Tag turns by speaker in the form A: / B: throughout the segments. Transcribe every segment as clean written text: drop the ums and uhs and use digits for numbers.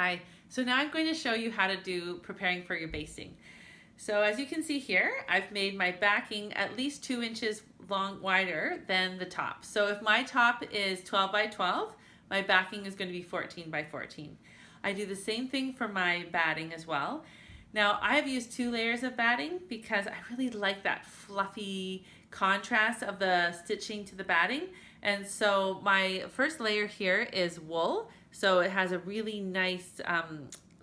A: Hi, so now I'm going to show you how to do preparing for your basting. So as you can see here, I've made my backing at least 2 inches wider than the top. So if my top is 12 by 12, my backing is going to be 14 by 14. I do the same thing for my batting as well. Now I have used 2 layers of batting because I really like that fluffy contrast of the stitching to the batting. And so my first layer here is wool, so it has a really nice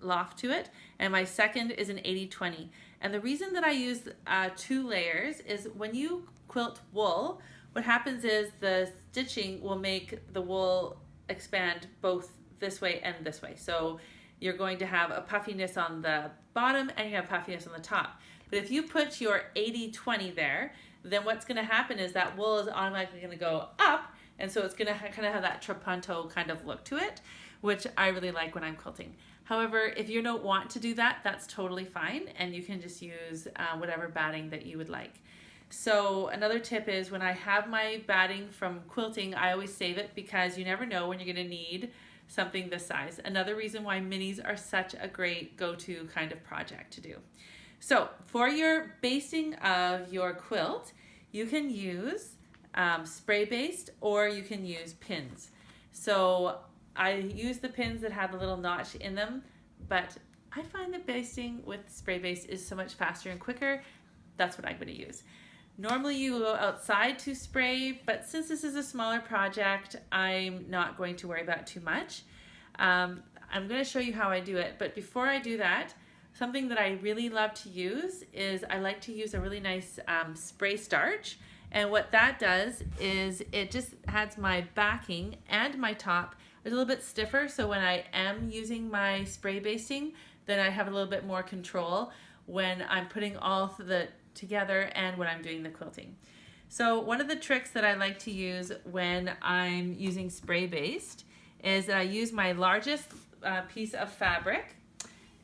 A: loft to it. And my second is an 80-20. And the reason that I use 2 layers is when you quilt wool, what happens is the stitching will make the wool expand both this way and this way. So you're going to have a puffiness on the bottom and you have puffiness on the top. But if you put your 80-20 there, then what's going to happen is that wool is automatically going to go up, and so it's going to kind of have that trapunto kind of look to it, which I really like when I'm quilting. However, if you don't want to do that, that's totally fine, and you can just use whatever batting that you would like. So another tip is when I have my batting from quilting, I always save it because you never know when you're going to need something this size. Another reason why minis are such a great go-to kind of project to do. So for your basting of your quilt, you can use spray baste or you can use pins. So I use the pins that have a little notch in them, but I find that basting with spray baste is so much faster and quicker. That's what I'm going to use. Normally you go outside to spray, but since this is a smaller project, I'm not going to worry about it too much. I'm going to show you how I do it, but before I do that, something that I really love to use is I like to use a really nice spray starch. And what that does is it just adds my backing and my top a little bit stiffer, so when I am using my spray basting, then I have a little bit more control when I'm putting all the together and when I'm doing the quilting. So one of the tricks that I like to use when I'm using spray baste is that I use my largest piece of fabric,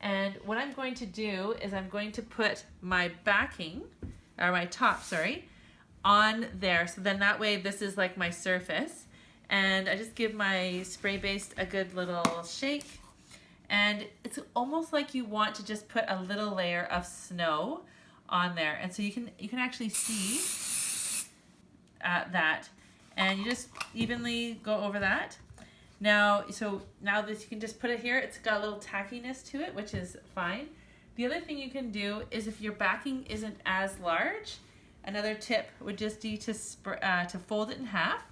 A: and what I'm going to do is I'm going to put my backing, or my top, sorry, on there. So then that way this is like my surface, and I just give my spray baste a good little shake, and it's almost like you want to just put a little layer of snow on there, and so you can actually see that, and you just evenly go over that. Now that you can just put it here, it's got a little tackiness to it, which is fine. The other thing you can do is if your backing isn't as large, another tip would just be to fold it in half.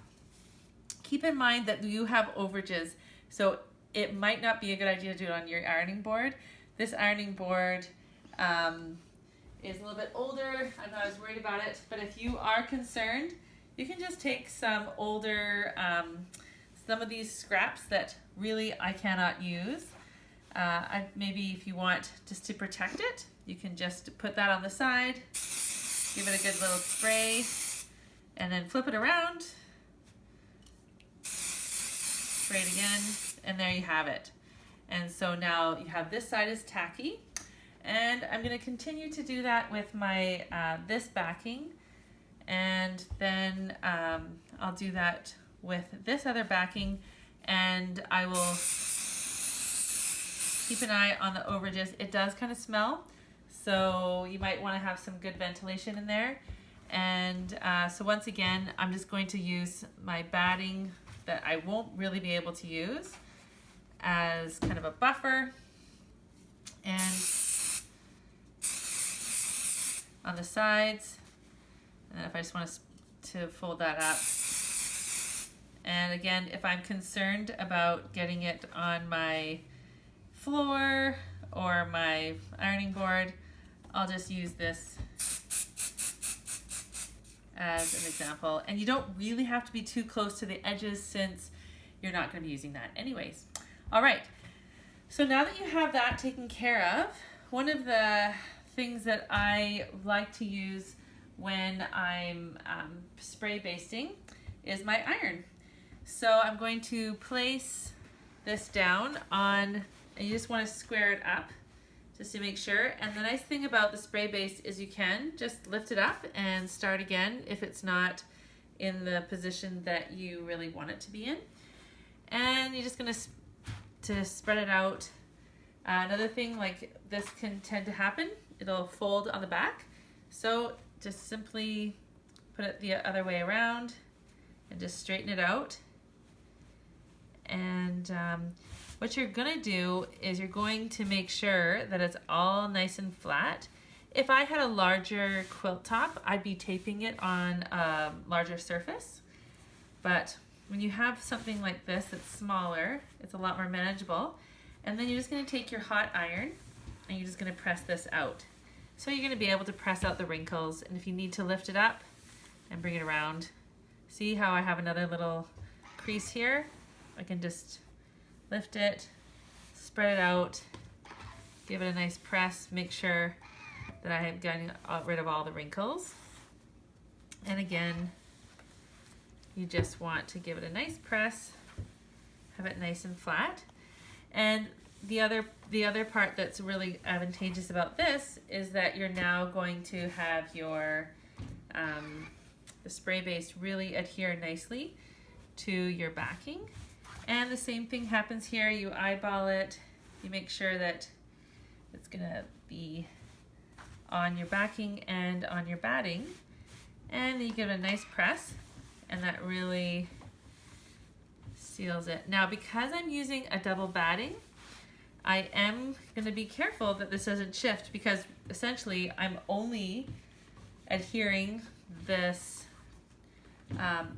A: Keep in mind that you have overages, so it might not be a good idea to do it on your ironing board. This ironing board is a little bit older. I'm not as worried about it, but if you are concerned, you can just take some older, some of these scraps that really I cannot use. Maybe if you want just to protect it, you can just put that on the side, give it a good little spray, and then flip it around, spray it again, and there you have it. And so now you have this side is tacky, and I'm going to continue to do that with my this backing, and then I'll do that with this other backing, and I will keep an eye on the overages. It does kind of smell, so you might want to have some good ventilation in there. And so once again, I'm just going to use my batting that I won't really be able to use as kind of a buffer, and on the sides, and if I just want to fold that up. And again, if I'm concerned about getting it on my floor or my ironing board, I'll just use this as an example. And you don't really have to be too close to the edges since you're not going to be using that anyways. All right, so now that you have that taken care of, one of the things that I like to use when I'm spray basting is my iron. So I'm going to place this down on, and you just want to square it up just to make sure. And the nice thing about the spray baste is you can just lift it up and start again if it's not in the position that you really want it to be in. And you're just going to spread it out Another thing, like this can tend to happen, it'll fold on the back. So just simply put it the other way around and just straighten it out. And what you're gonna do is you're going to make sure that it's all nice and flat. If I had a larger quilt top, I'd be taping it on a larger surface. But when you have something like this that's smaller, it's a lot more manageable. And then you're just gonna take your hot iron and you're just gonna press this out. So you're gonna be able to press out the wrinkles, and if you need to lift it up and bring it around, see how I have another little crease here? I can just lift it, spread it out, give it a nice press, make sure that I have gotten rid of all the wrinkles. And again, you just want to give it a nice press, have it nice and flat. And the other part that's really advantageous about this is that you're now going to have your the spray base really adhere nicely to your backing. And the same thing happens here. You eyeball it, you make sure that it's gonna be on your backing and on your batting, and you give it a nice press, and that really seals it. Now, because I'm using a double batting, I am going to be careful that this doesn't shift, because essentially I'm only adhering this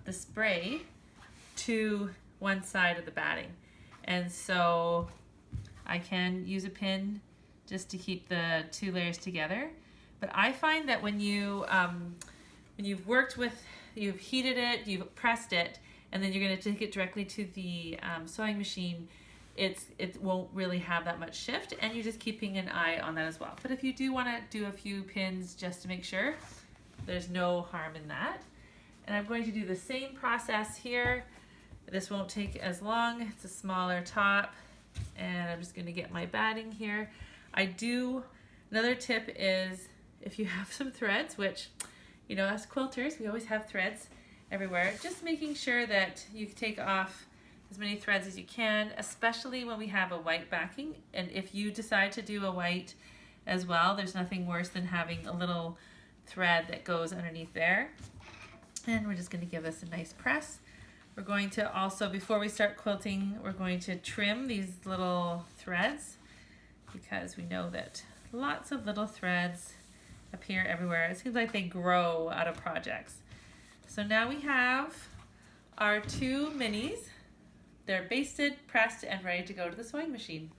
A: the spray to one side of the batting, and so I can use a pin just to keep the two layers together. But I find that when you've worked with, you've heated it, you've pressed it, and then you're going to take it directly to the sewing machine, it won't really have that much shift, and you're just keeping an eye on that as well. But if you do want to do a few pins just to make sure, there's no harm in that. And I'm going to do the same process here. This won't take as long. It's a smaller top, and I'm just going to get my batting here. Another tip is, if you have some threads, which, you know, as quilters, we always have threads everywhere, just making sure that you take off as many threads as you can, especially when we have a white backing. And if you decide to do a white as well, there's nothing worse than having a little thread that goes underneath there. And we're just going to give this a nice press. We're going to also, before we start quilting, we're going to trim these little threads, because we know that lots of little threads appear everywhere. It seems like they grow out of projects. So now we have our two minis. They're basted, pressed, and ready to go to the sewing machine.